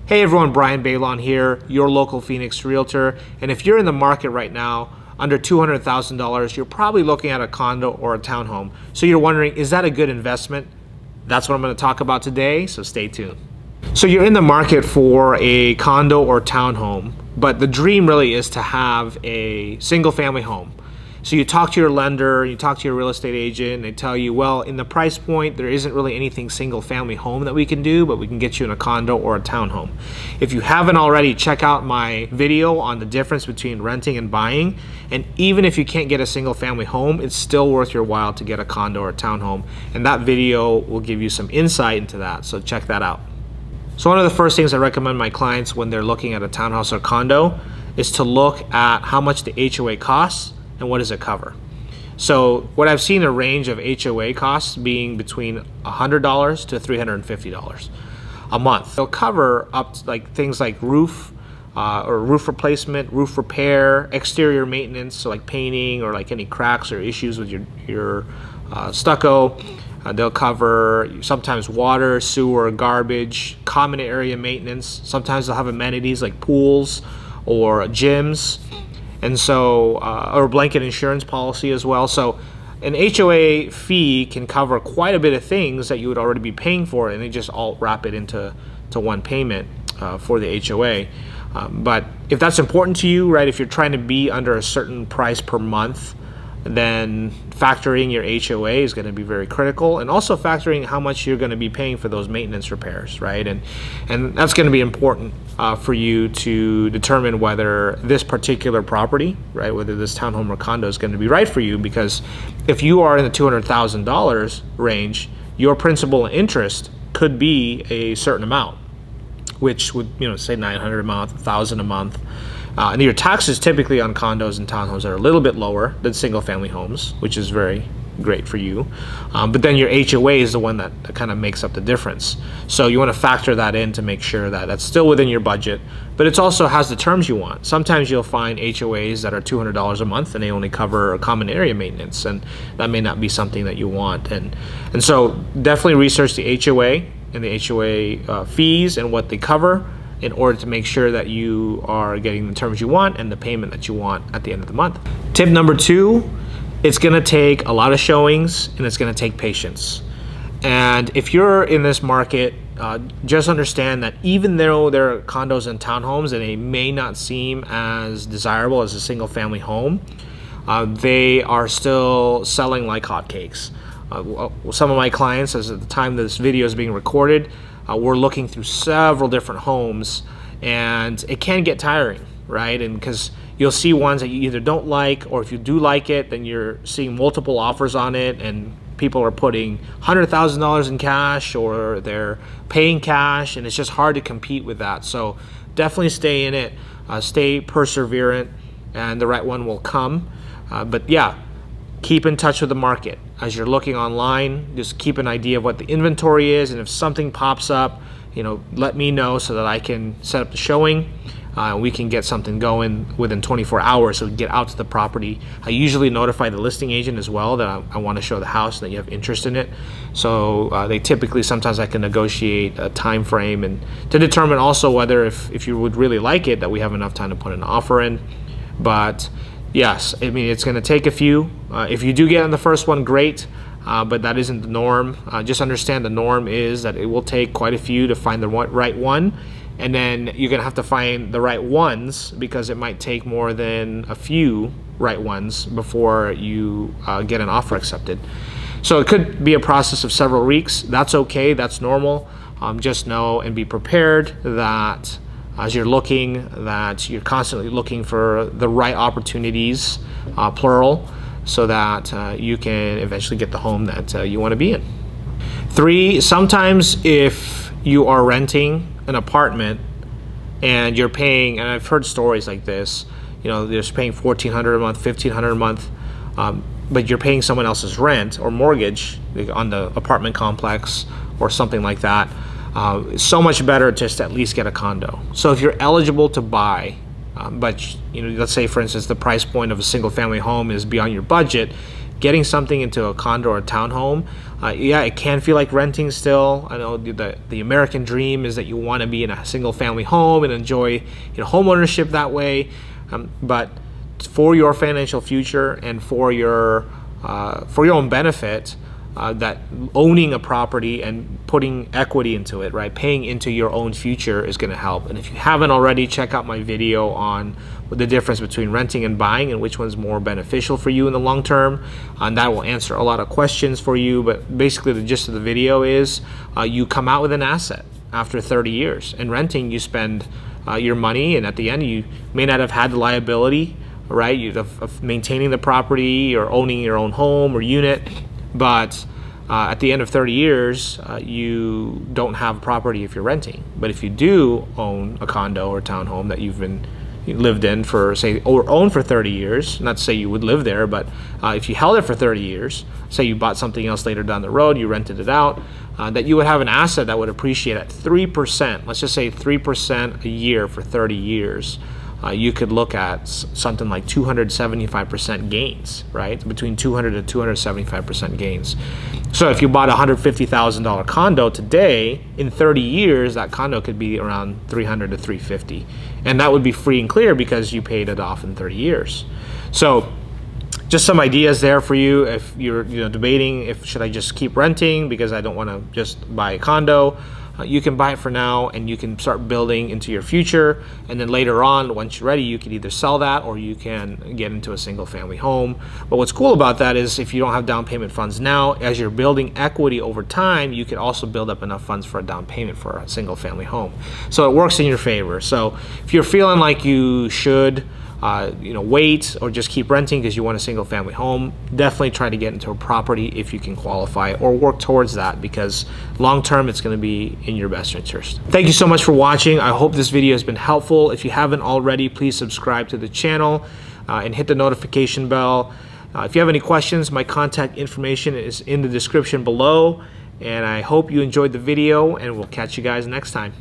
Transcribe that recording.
Hey everyone, Bryan Baylon here, your local Phoenix Realtor. And if you're in the market right now, under $200,000, you're probably looking at a condo or a townhome. So you're wondering, is that a good investment? That's what I'm going to talk about today, so stay tuned. So you're in the market for a condo or townhome, but the dream really is to have a single family home. So you talk to your lender, you talk to your real estate agent, and they tell you, well, in the price point, there isn't really anything single family home that we can do, but we can get you in a condo or a townhome. If you haven't already, check out my video on the difference between renting and buying. And even if you can't get a single family home, it's still worth your while to get a condo or a townhome. And that video will give you some insight into that, so check that out. So one of the first things I recommend my clients when they're looking at a townhouse or condo is to look at how much the HOA costs and what does it cover. So what I've seen a range of HOA costs being between $100 to $350 a month. They'll cover up to things like roof or roof replacement, roof repair, exterior maintenance, so like painting or like any cracks or issues with your stucco. They'll cover sometimes water, sewer, garbage, common area maintenance. Sometimes they'll have amenities like pools or gyms. And so, or blanket insurance policy as well. So an HOA fee can cover quite a bit of things that you would already be paying for, and they just all wrap it into one payment for the HOA. But if that's important to you, right, if you're trying to be under a certain price per month, then factoring your HOA is going to be very critical, and also factoring how much you're going to be paying for those maintenance repairs, right? And that's going to be important for you to determine whether this particular property, right, whether this townhome or condo is going to be right for you. Because if you are in the $200,000 range, your principal and interest could be a certain amount, which would, say $900 a month, $1,000 a month. And your taxes typically on condos and townhomes are a little bit lower than single family homes, which is very great for you. But then your HOA is the one that kind of makes up the difference. So you want to factor that in to make sure that that's still within your budget, but it also has the terms you want. Sometimes you'll find HOAs that are $200 a month and they only cover common area maintenance, and that may not be something that you want. And so definitely research the HOA and the HOA fees and what they cover, in order to make sure that you are getting the terms you want and the payment that you want at the end of the month. Tip number 2, it's gonna take a lot of showings and it's gonna take patience. And if you're in this market, just understand that even though there are condos and townhomes and they may not seem as desirable as a single family home, they are still selling like hotcakes. Some of my clients, as at the time this video is being recorded, we're looking through several different homes, and it can get tiring, right? And because you'll see ones that you either don't like, or if you do like it, then you're seeing multiple offers on it, and people are putting $100,000 in cash, or they're paying cash, and it's just hard to compete with that. So definitely stay in it, stay perseverant, and the right one will come. But yeah, keep in touch with the market. As you're looking online, just keep an idea of what the inventory is, and if something pops up, let me know so that I can set up the showing. We can get something going within 24 hours so we can get out to the property. I usually notify the listing agent as well that I want to show the house and that you have interest in it. So they typically, sometimes I can negotiate a time frame, and to determine also whether if you would really like it, that we have enough time to put an offer in. But yes, I mean, it's going to take a few. If you do get on the first one, great, but that isn't the norm. Just understand the norm is that it will take quite a few to find the right one, and then you're going to have to find the right ones, because it might take more than a few right ones before you get an offer accepted. So it could be a process of several weeks. That's okay, that's normal. Just know and be prepared that as you're looking, that you're constantly looking for the right opportunities, plural, so that you can eventually get the home that you want to be in. 3, sometimes if you are renting an apartment and you're paying, and I've heard stories like this, they're just paying $1,400 a month, $1,500 a month, but you're paying someone else's rent or mortgage on the apartment complex or something like that. It's so much better just to at least get a condo. So if you're eligible to buy, but let's say for instance the price point of a single family home is beyond your budget, getting something into a condo or a townhome, yeah, it can feel like renting still. I know the American dream is that you want to be in a single family home and enjoy home ownership that way, but for your financial future and for your own benefit, that owning a property and putting equity into it, right, paying into your own future is going to help. And if you haven't already, check out my video on the difference between renting and buying and which one's more beneficial for you in the long term, and that will answer a lot of questions for you. But basically the gist of the video is you come out with an asset after 30 years. In renting, you spend your money, and at the end you may not have had the liability, right, of maintaining the property or owning your own home or unit, but at the end of 30 years, you don't have property if you're renting. But if you do own a condo or townhome that you've lived in for, say, or owned for 30 years, not to say you would live there, but if you held it for 30 years, say you bought something else later down the road, you rented it out, that you would have an asset that would appreciate at 3%, let's just say 3% a year for 30 years. You could look at something like 275% gains, right? Between 200 to 275% gains. So if you bought a $150,000 condo today, in 30 years, that condo could be around 300 to 350. And that would be free and clear because you paid it off in 30 years. So just some ideas there for you if you're debating if should I just keep renting because I don't want to just buy a condo. You can buy it for now and you can start building into your future, and then later on, once you're ready, you can either sell that or you can get into a single family home. But what's cool about that is if you don't have down payment funds now, as you're building equity over time, you can also build up enough funds for a down payment for a single family home. So it works in your favor. So if you're feeling like you should wait or just keep renting because you want a single family home, definitely try to get into a property if you can qualify, or work towards that, because long term it's going to be in your best interest. Thank you so much for watching. I hope this video has been helpful. If you haven't already, please subscribe to the channel and hit the notification bell. If you have any questions, my contact information is in the description below, and I hope you enjoyed the video, and we'll catch you guys next time.